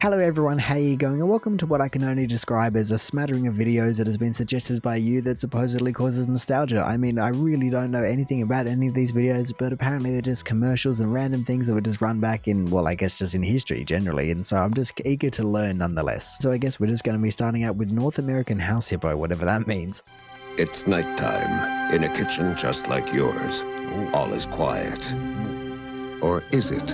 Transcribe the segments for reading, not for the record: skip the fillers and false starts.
Hello everyone, how are you going, and welcome to what I can only describe as a smattering of videos that has been suggested by you that supposedly causes nostalgia. I mean, I really don't know anything about any of these videos, but apparently they're just commercials and random things that would just run back in, well, I guess just in history generally, and so I'm just eager to learn nonetheless. So I guess we're just going to be starting out with North American House Hippo, whatever that means. It's nighttime, in a kitchen just like yours. All is quiet. Or is it?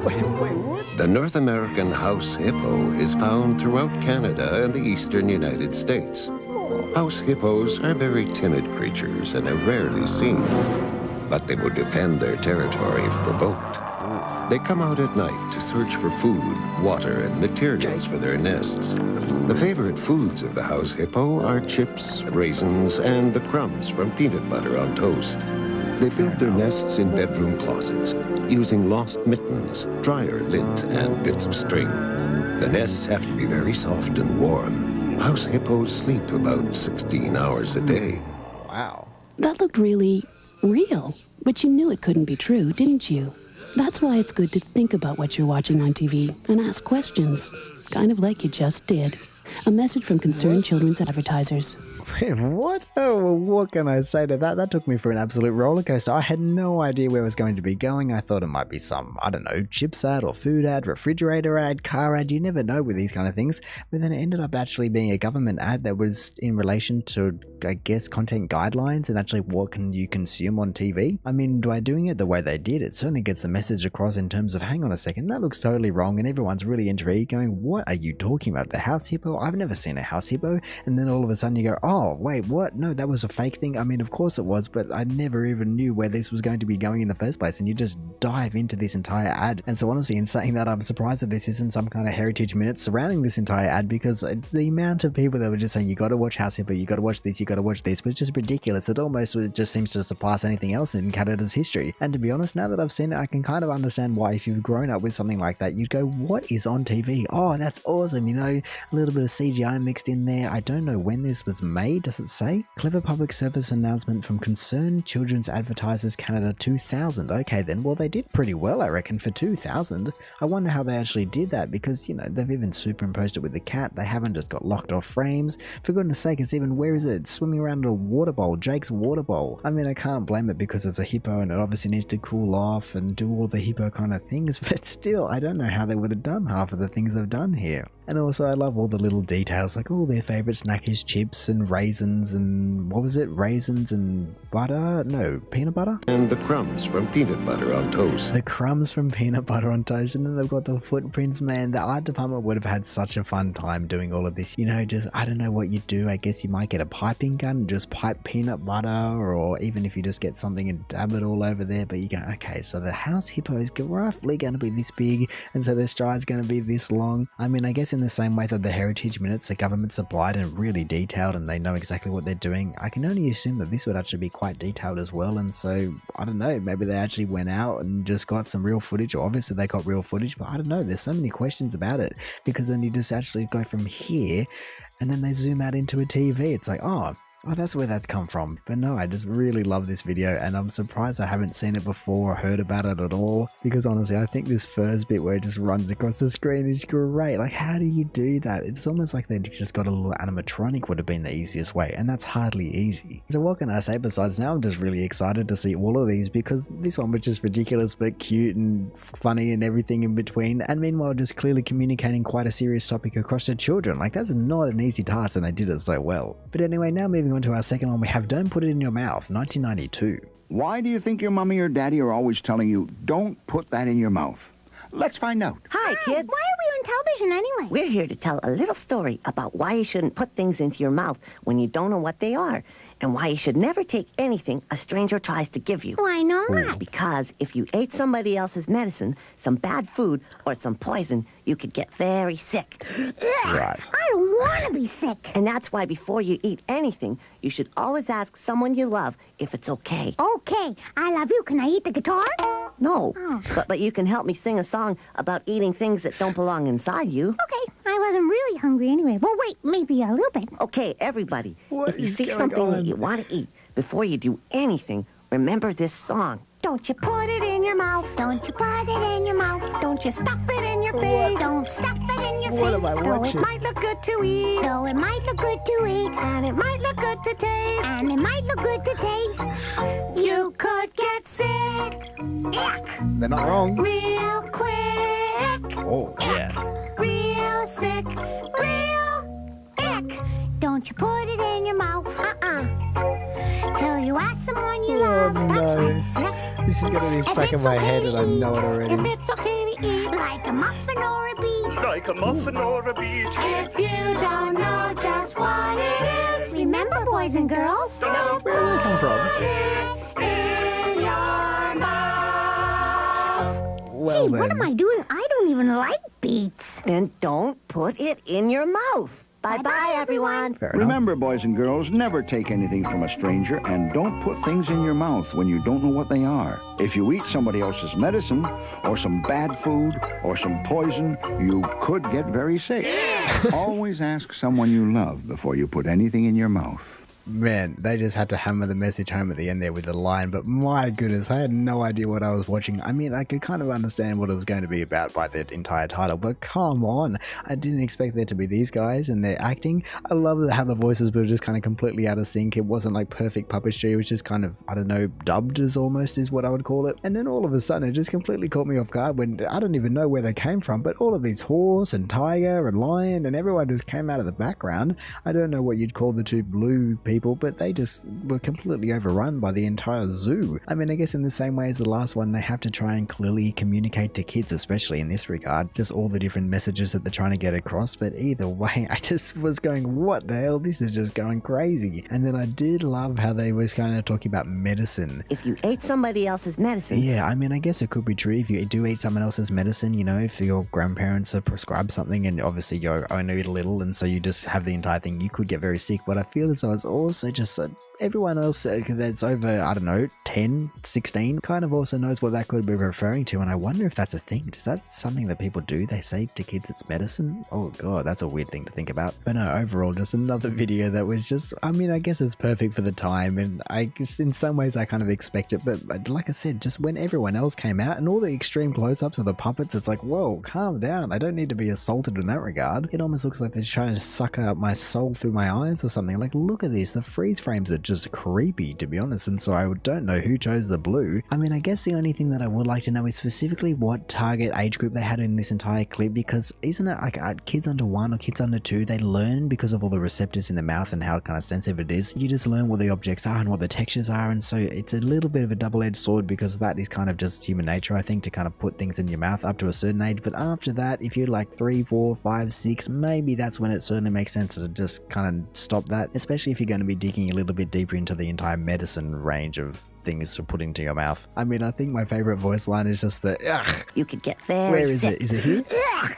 Wait, what? The North American house hippo is found throughout Canada and the eastern United States. House hippos are very timid creatures and are rarely seen, but they will defend their territory if provoked. They come out at night to search for food, water, and materials for their nests. The favorite foods of the house hippo are chips, raisins, and the crumbs from peanut butter on toast. They build their nests in bedroom closets, using lost mittens, dryer lint, and bits of string. The nests have to be very soft and warm. House hippos sleep about 16 hours a day. Wow. That looked really real, but you knew it couldn't be true, didn't you? That's why it's good to think about what you're watching on TV and ask questions, kind of like you just did. A message from Concerned Children's Advertisers. Wait, what? Oh, well, what can I say to that? That took me for an absolute roller coaster. I had no idea where it was going to be going. I thought it might be some, I don't know, chips ad or food ad, refrigerator ad, car ad. You never know with these kind of things. But then it ended up actually being a government ad that was in relation to, I guess, content guidelines and actually what can you consume on TV. I mean, by doing it the way they did, it certainly gets the message across in terms of, hang on a second, that looks totally wrong, and everyone's really intrigued going, what are you talking about? The house hippo? I've never seen a house hippo. And then all of a sudden you go, oh, wait, what? No, that was a fake thing. I mean, of course it was, but I never even knew where this was going to be going in the first place. And you just dive into this entire ad. And so honestly, in saying that, I'm surprised that this isn't some kind of heritage minute surrounding this entire ad, because the amount of people that were just saying, you got to watch House Hippo, you got to watch this, you got to watch this, was just ridiculous. It almost just seems to surpass anything else in Canada's history. And to be honest, now that I've seen it, I can kind of understand why if you've grown up with something like that, you'd go, what is on TV? Oh, that's awesome. You know, a little bit of CGI mixed in there. I don't know when this was made. Does it say? Clever public service announcement from Concerned Children's Advertisers Canada 2000. Okay then, well they did pretty well I reckon for 2000. I wonder how they actually did that, because you know they've even superimposed it with the cat. They haven't just got locked off frames. For goodness sake, it's even, where is it? It's swimming around in a water bowl, Jake's water bowl. I mean, I can't blame it because it's a hippo and it obviously needs to cool off and do all the hippo kind of things, but still, I don't know how they would have done half of the things they've done here. And also I love all the little details, like all their favorite snack is chips and raisins and, what was it, raisins and butter? No, peanut butter? And the crumbs from peanut butter on toast. The crumbs from peanut butter on toast, and then they've got the footprints. Man, the art department would have had such a fun time doing all of this. You know, just, I don't know what you do. I guess you might get a piping gun and just pipe peanut butter, or even if you just get something and dab it all over there. But you go, okay, so the house hippo is roughly going to be this big, and so their stride's going to be this long. I mean, I guess in the same way that the heritage minutes the government supplied and really detailed and they know exactly what they're doing, I can only assume that this would actually be quite detailed as well. And so I don't know, maybe they actually went out and just got some real footage, or obviously they got real footage, but I don't know, there's so many questions about it, because then you just actually go from here and then they zoom out into a TV. It's like, oh, that's where that's come from. But no, I just really love this video, and I'm surprised I haven't seen it before or heard about it at all, because honestly I think this first bit where it just runs across the screen is great. Like, how do you do that? It's almost like they just got a little animatronic would have been the easiest way, and that's hardly easy. So what can I say besides now I'm just really excited to see all of these, because this one was just ridiculous but cute and funny and everything in between, and meanwhile just clearly communicating quite a serious topic across to children. Like, that's not an easy task, and they did it so well. But anyway, now moving on to our second one, we have Don't Put It in Your Mouth, 1992. Why do you think your mommy or daddy are always telling you, don't put that in your mouth? Let's find out. Hi, kids. Why are we on television anyway? We're here to tell a little story about why you shouldn't put things into your mouth when you don't know what they are, and why you should never take anything a stranger tries to give you. Why not? Because if you ate somebody else's medicine, some bad food, or some poison, you could get very sick. Right. I don't want to be sick. And that's why before you eat anything, you should always ask someone you love if it's okay. Okay, I love you. Can I eat the guitar? No, Oh. but you can help me sing a song about eating things that don't belong inside you. Okay, I wasn't really hungry anyway. Well, wait, maybe a little bit. Okay, everybody, What if you is see going something on? that you want to eat, before you do anything, remember this song. Don't you put it in in your mouth. Don't you put it in your mouth. Don't you stuff it in your face. Don't stuff it in your What face. am I Though watching? it might look good to eat. Though it might look good to eat. And it might look good to taste. And it might look good to taste. You could get sick. Ick. They're not wrong. Real quick. Oh, yeah. Real sick. Real ick. Don't you put it in your mouth. Till you ask someone you love. That's no. what it says. This is going to be stuck If in it's my okay head to and I know it eat, already. If it's okay to eat, like a muffin or a beet. Like a muffin or a beet. If you don't know just what it is, remember, boys and girls, don't Where did they come from? put it in your mouth. Well Hey, then. what am I doing? I don't even like beets. Then don't put it in your mouth. Bye-bye, everyone. Fair enough. Remember, boys and girls, never take anything from a stranger and don't put things in your mouth when you don't know what they are. If you eat somebody else's medicine or some bad food or some poison, you could get very sick. Always ask someone you love before you put anything in your mouth. Man, they just had to hammer the message home at the end there with the line, but my goodness, I had no idea what I was watching. I mean, I could kind of understand what it was going to be about by the entire title, but come on, I didn't expect there to be these guys and their acting. I love how the voices were just kind of completely out of sync. It wasn't like perfect puppetry, which is kind of, I don't know, dubbed as almost is what I would call it. And then all of a sudden, it just completely caught me off guard when I don't even know where they came from, but all of these horse and tiger and lion and everyone just came out of the background. I don't know what you'd call the two blue people, but they just were completely overrun by the entire zoo. I mean, I guess in the same way as the last one, they have to try and clearly communicate to kids, especially in this regard, just all the different messages that they're trying to get across. But either way, I just was going, what the hell? This is just going crazy. And then I did love how they was kind of talking about medicine. If you ate somebody else's medicine, Yeah, I mean, I guess it could be true if you do eat someone else's medicine, you know, if your grandparents are prescribed something and obviously you only eat a little and so you just have the entire thing, you could get very sick. But I feel as though it's also just everyone else that's over, I don't know, 10, 16, kind of also knows what that could be referring to. And I wonder if that's a thing. Is that something that people do? They say to kids it's medicine? Oh god, that's a weird thing to think about. But no, overall, just another video that was just, I mean, I guess it's perfect for the time. And I guess in some ways I kind of expect it. But like I said, just when everyone else came out and all the extreme close-ups of the puppets, it's like, whoa, calm down. I don't need to be assaulted in that regard. It almost looks like they're trying to suck out my soul through my eyes or something. Like, look at this. The freeze frames are just creepy, to be honest, and so I don't know who chose the blue. I mean, I guess the only thing that I would like to know is specifically what target age group they had in this entire clip, because isn't it like kids under 1 or kids under 2, they learn because of all the receptors in the mouth and how kind of sensitive it is. You just learn what the objects are and what the textures are, and so it's a little bit of a double-edged sword because that is kind of just human nature, I think, to kind of put things in your mouth up to a certain age. But after that, if you're like 3, 4, 5, 6, maybe that's when it certainly makes sense to just kind of stop that, especially if you're going to be digging a little bit deeper into the entire medicine range of things to put into your mouth. I mean, I think my favorite voice line is just the ugh. you could get very Where is sick. it? Is it here?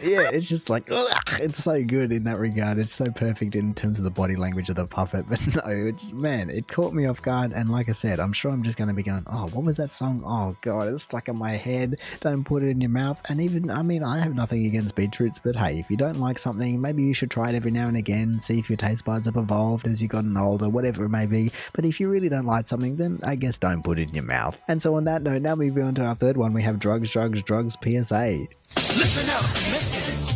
Yeah, it's just like ugh. It's so good in that regard. It's so perfect in terms of the body language of the puppet. But no, it's, man, it caught me off guard. And like I said, I'm sure I'm just going to be going, oh, what was that song? Oh god, it's stuck in my head. Don't put it in your mouth. And even, I mean, I have nothing against beetroots, but hey, if you don't like something, maybe you should try it every now and again. See if your taste buds have evolved as you've gotten older, whatever it may be. But if you really don't like something, then I guess don't put it in your mouth. And so on that note, now moving on to our third one, we have drugs, drugs, drugs PSA. Listen up, misters,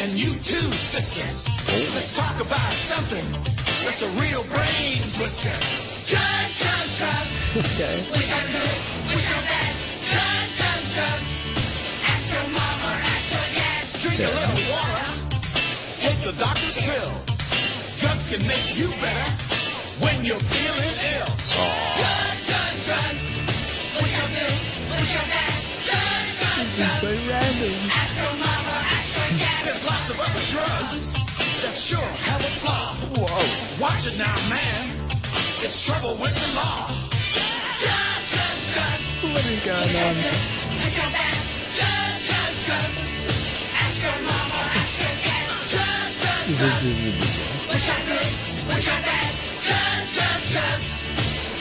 and you too, sisters. Let's talk about something that's a real brain twister. Drugs, drugs, drugs. Okay. Which are good, which are bad. Drugs, drugs, drugs. Ask your mama, ask your dad. Drink a little water. Take the doctor's pill. Drugs can make you better when you're feeling ill. Drugs, drugs, drugs. Which are good, which are bad. Drugs, drugs, drugs. So random. Ask your mama, ask your dad. There's lots of other drugs that sure have a flaw. Whoa. Watch it now, man. It's trouble with the law. Drugs, drugs, drugs. What is going on? Which are bad. Drugs, drugs, drugs. Ask your mama, ask your dad. Drugs, drugs, This is drugs. just ridiculous. Which are good, which are bad. Drugs, drugs, drugs.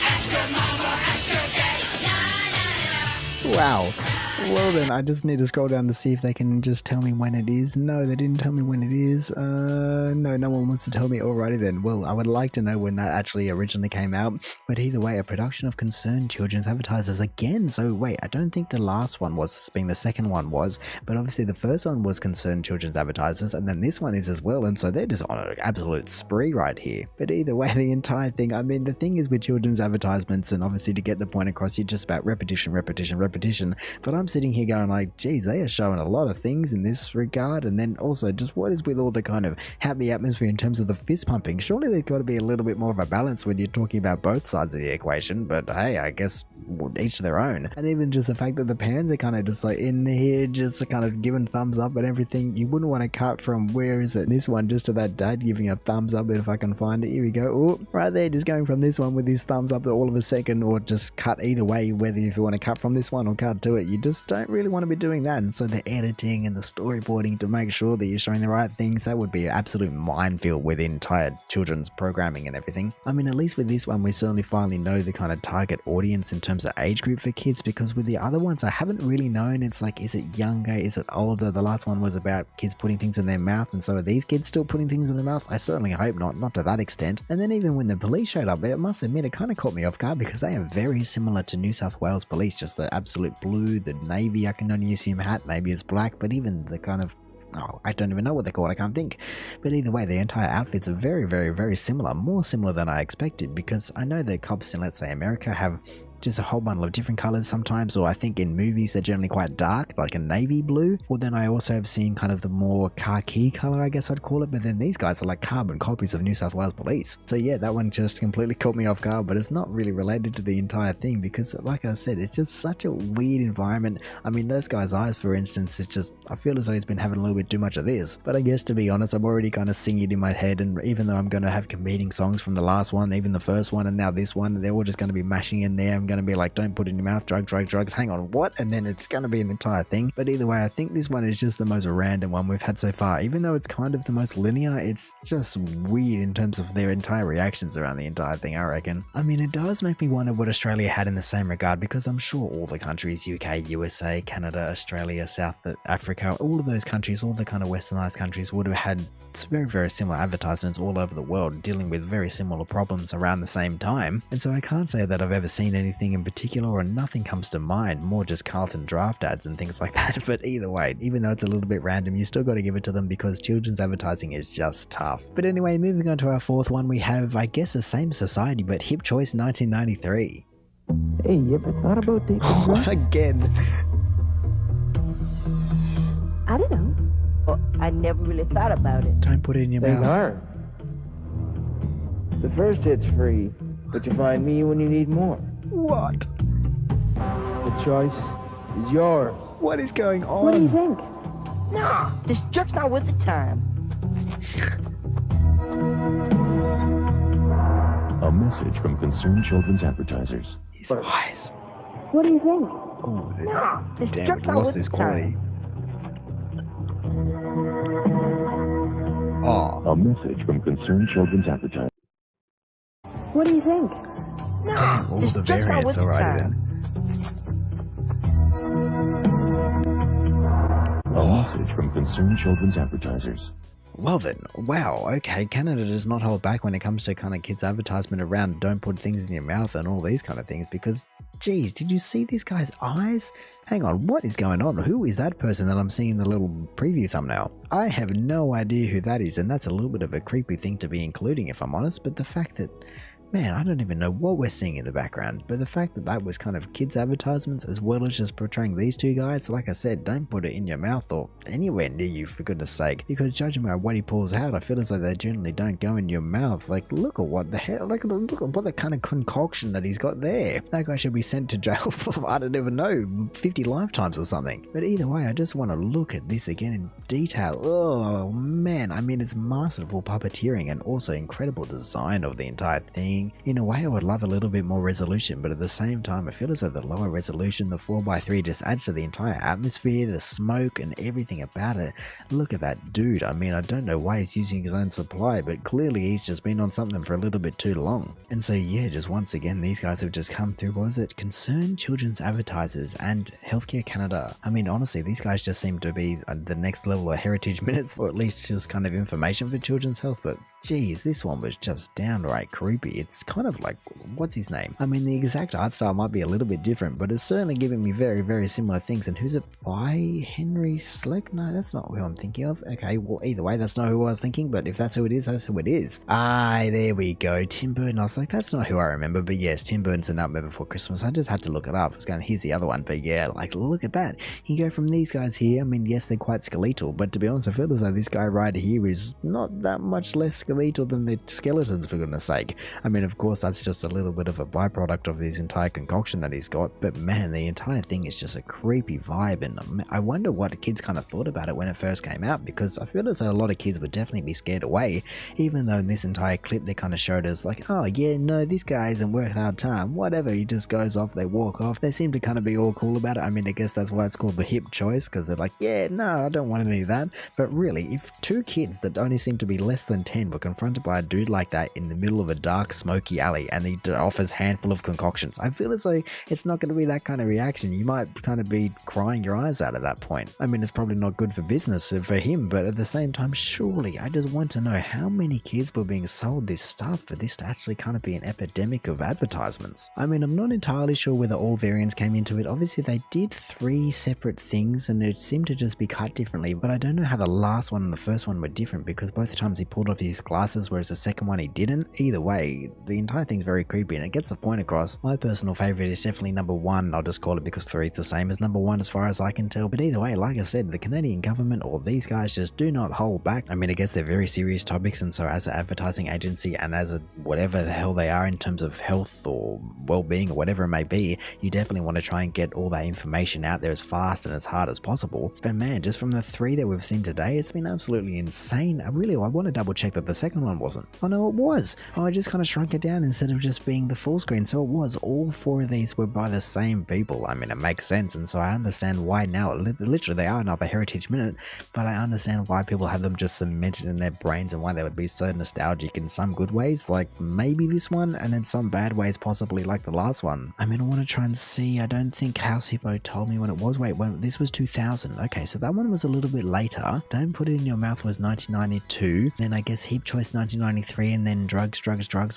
Ask your mama, ask your dad. Na, na, na. Wow. Well then, I just need to scroll down to see if they can just tell me when it is. No, they didn't tell me when it is. No one wants to tell me. Alrighty then. Well, I would like to know when that actually originally came out. But either way, a production of Concerned Children's Advertisers again. So wait, I don't think the last one was, being the second one was, but obviously the first one was Concerned Children's Advertisers, and then this one is as well. And so they're just on an absolute spree right here. But either way, the entire thing, I mean, the thing is with children's advertisements, and obviously to get the point across, you're just about repetition. But I'm sitting here going like, geez, they are showing a lot of things in this regard. And then also just what is with all the kind of happy atmosphere in terms of the fist pumping? Surely there's got to be a little bit more of a balance when you're talking about both sides of the equation. But hey, I guess each their own. And even just the fact that the parents are kind of just like in here, just kind of giving thumbs up and everything. You wouldn't want to cut from, where is it, this one, just to that dad giving a thumbs up, if I can find it. Here we go. Oh, right there, just going from this one with his thumbs up all of a second, or just cut either way, whether if you want to cut from this one or cut to it. You just don't really want to be doing that. And so the editing and the storyboarding to make sure that you're showing the right things, that would be an absolute minefield with entire children's programming and everything. I mean, at least with this one, we certainly finally know the kind of target audience in terms of age group for kids, because with the other ones, I haven't really known. It's like, is it younger? Is it older? The last one was about kids putting things in their mouth, and so are these kids still putting things in their mouth? I certainly hope not to that extent. And then even when the police showed up, I must admit, it kind of caught me off guard, because they are very similar to New South Wales police, just the absolute blue, the navy, I can only assume hat, maybe it's black, but even the kind of, oh, I don't even know what they're called, I can't think. But either way, the entire outfits are very similar, more similar than I expected, because I know that cops in, let's say, America have just a whole bundle of different colors sometimes, or I think in movies they're generally quite dark, like a navy blue. Well, then I also have seen kind of the more khaki color, I guess I'd call it, but then these guys are like carbon copies of New South Wales police. So yeah, that one just completely caught me off guard, but it's not really related to the entire thing, because like I said, it's just such a weird environment. I mean, those guys' eyes, for instance, it's just, I feel as though he's been having a little bit too much of this. But I guess, to be honest, I'm already kind of singing it in my head, and even though I'm going to have competing songs from the last one, even the first one, and now this one, they're all just going to be mashing in there. I'm going to be like, don't put it in your mouth, drugs, hang on, what? And then it's going to be an entire thing. But either way, I think this one is just the most random one we've had so far. Even though it's kind of the most linear, it's just weird in terms of their entire reactions around the entire thing, I reckon. I mean, it does make me wonder what Australia had in the same regard, because I'm sure all the countries, UK, USA, Canada, Australia, South Africa, all of those countries, all the kind of westernized countries would have had very similar advertisements all over the world, dealing with very similar problems around the same time. And so I can't say that I've ever seen anything in particular, or nothing comes to mind, more just Carlton draft ads and things like that. But either way, even though it's a little bit random, you still got to give it to them, because children's advertising is just tough. But anyway, moving on to our fourth one, we have, I guess, the same society, but Hip Choice 1993. Hey, you ever thought about taking drugs? Again. I don't know. Well, I never really thought about it. Don't put it in your They mouth. are. The first hit's free, but you find me when you need more. What? The choice is yours. What is going on? What do you think? Nah, this jerk's not worth the time. A message from Concerned Children's Advertisers. His eyes. What do you think? Oh, Nah, this damn, jerk's it not lost worth this the quality. time. Oh, A message from Concerned Children's Advertisers. What do you think? Nah, damn, all this the jerk's not variants worth the alrighty time. then. A message from Concerned Children's Advertisers. Well then, wow, okay, Canada does not hold back when it comes to kind of kids advertisement around don't put things in your mouth and all these kind of things, because, geez, did you see this guy's eyes? Hang on, what is going on? Who is that person that I'm seeing in the little preview thumbnail? I have no idea who that is, and that's a little bit of a creepy thing to be including, if I'm honest, but the fact that, man, I don't even know what we're seeing in the background, but the fact that that was kind of kids advertisements as well as just portraying these two guys, like I said, don't put it in your mouth or anywhere near you, for goodness sake, because judging by what he pulls out, I feel as though they generally don't go in your mouth. Like, look at what the hell, look at what the kind of concoction that he's got there. That guy should be sent to jail for, I don't even know, 50 lifetimes or something. But either way, I just want to look at this again in detail. Oh man, I mean, it's masterful puppeteering and also incredible design of the entire thing. everything. In a way, I would love a little bit more resolution, but at the same time, I feel as though the lower resolution, the 4x3 just adds to the entire atmosphere, the smoke and everything about it. Look at that dude. I mean, I don't know why he's using his own supply, but clearly he's just been on something for a little bit too long. And so yeah, just once again, these guys have just come through, what was it? Concerned Children's Advertisers and Healthcare Canada. I mean, honestly, these guys just seem to be the next level of heritage minutes, or at least just kind of information for children's health, but geez, this one was just downright creepy. It's kind of like, what's his name? I mean, the exact art style might be a little bit different, but it's certainly giving me very, very similar things. And who's it by? Henry Slick? No, that's not who I'm thinking of. Okay, well, either way, that's not who I was thinking, but if that's who it is, that's who it is. Ah, there we go. Tim Burton. I was like, that's not who I remember, but yes, Tim Burton's A Nightmare Before Christmas. I just had to look it up. I was going, here's the other one, but yeah, like, look at that. You go from these guys here. I mean, yes, they're quite skeletal, but to be honest, I feel as though this guy right here is not that much less skeletal than the skeletons, for goodness sake. I mean, of course, that's just a little bit of a byproduct of his entire concoction that he's got, but man, the entire thing is just a creepy vibe, and I wonder what the kids kind of thought about it when it first came out, because I feel as though a lot of kids would definitely be scared away, even though in this entire clip they kind of showed us like, oh yeah, no, this guy isn't worth our time, whatever, he just goes off, they walk off. They seem to kind of be all cool about it. I mean, I guess that's why it's called the hip choice, because they're like, yeah, no, I don't want any of that. But really, if two kids that only seem to be less than 10 were confronted by a dude like that in the middle of a dark, smoky alley, and he offers handful of concoctions, I feel as though it's not going to be that kind of reaction. You might kind of be crying your eyes out at that point. I mean, it's probably not good for business for him, but at the same time, surely I just want to know how many kids were being sold this stuff for this to actually kind of be an epidemic of advertisements. I mean, I'm not entirely sure whether all variants came into it. Obviously, they did 3 separate things and it seemed to just be cut differently, but I don't know how the last one and the first one were different, because both times he pulled off his glasses, whereas the second one he didn't. Either way, the entire thing's very creepy and it gets the point across. My personal favorite is definitely number 1. I'll just call it because 3 is the same as number 1 as far as I can tell, but either way, like I said, the Canadian government or these guys just do not hold back. I mean, I guess they're very serious topics, and so as an advertising agency and as a whatever the hell they are in terms of health or well-being or whatever it may be, you definitely want to try and get all that information out there as fast and as hard as possible. But man, just from the 3 that we've seen today, it's been absolutely insane. I want to double check that the second one wasn't. Oh no, it was. Oh, I just kind of shrunk it down instead of just being the full screen. So it was. All 4 of these were by the same people. I mean, it makes sense, and so I understand why now. Literally, they are another Heritage Minute, but I understand why people have them just cemented in their brains and why they would be so nostalgic in some good ways, like maybe this one, and then some bad ways, possibly like the last one. I mean, I want to try and see. I don't think House Hippo told me when it was. Wait, when this was 2000. Okay, so that one was a little bit later. Don't Put It In Your Mouth was 1992. Then I guess Hip Choice 1993, and then Drugs.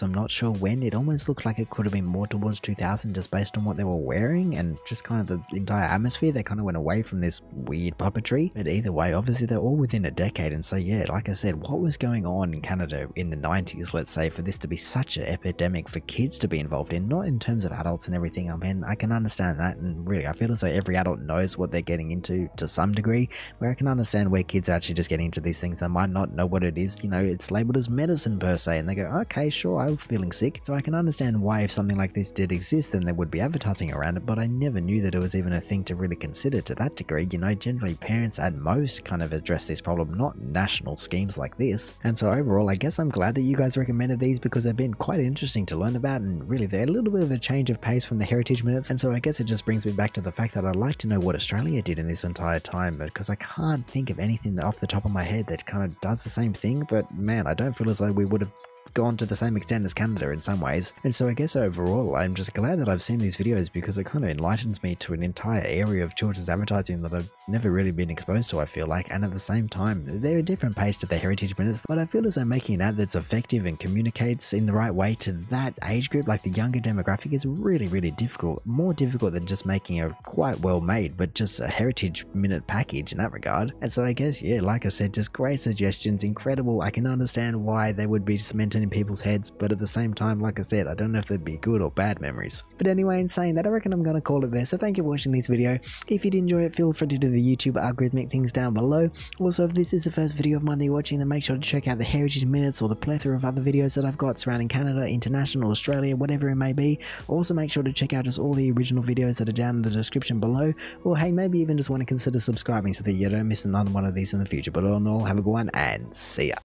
I'm not sure when. It almost looked like it could have been more towards 2000 just based on what they were wearing and just kind of the entire atmosphere. They kind of went away from this weird puppetry. But either way, obviously they're all within a decade, and so yeah, like I said, what was going on in Canada in the 90s, let's say, for this to be such an epidemic for kids to be involved in, not in terms of adults and everything. I mean, I can understand that, and really I feel as though every adult knows what they're getting into to some degree, where I can understand where kids are actually just getting into these things. They might not know what it is, you know, it's labeled as medicine per se, and they go, okay, sure, I'm feeling sick. So I can understand why if something like this did exist, then there would be advertising around it, but I never knew that it was even a thing to really consider to that degree. You know, generally parents at most kind of address this problem, not national schemes like this. And so overall, I guess I'm glad that you guys recommended these, because they've been quite interesting to learn about, and really they're a little bit of a change of pace from the Heritage Minutes. And so I guess it just brings me back to the fact that I'd like to know what Australia did in this entire time, because I can't think of anything off the top of my head that kind of does the same thing. But man, I don't feel as though we would have gone to the same extent as Canada in some ways. And so I guess overall, I'm just glad that I've seen these videos, because it kind of enlightens me to an entire area of children's advertising that I've never really been exposed to, I feel like. And at the same time, they're a different pace to the Heritage Minutes, but I feel as though making an ad that's effective and communicates in the right way to that age group, like the younger demographic, is really, really difficult. More difficult than just making a quite well made, but just a Heritage Minute package in that regard. And so I guess, yeah, like I said, just great suggestions, incredible. I can understand why they would be cemented in people's heads, but at the same time, like I said, I don't know if they'd be good or bad memories. But anyway, in saying that, I reckon I'm going to call it there. So thank you for watching this video. If you did enjoy it, feel free to do the YouTube algorithmic things down below. Also, if this is the first video of mine that you're watching, then make sure to check out the Heritage Minutes or the plethora of other videos that I've got surrounding Canada, international, Australia, whatever it may be. Also, make sure to check out just all the original videos that are down in the description below, or hey, maybe even just want to consider subscribing so that you don't miss another one of these in the future. But all in all, have a good one and see ya.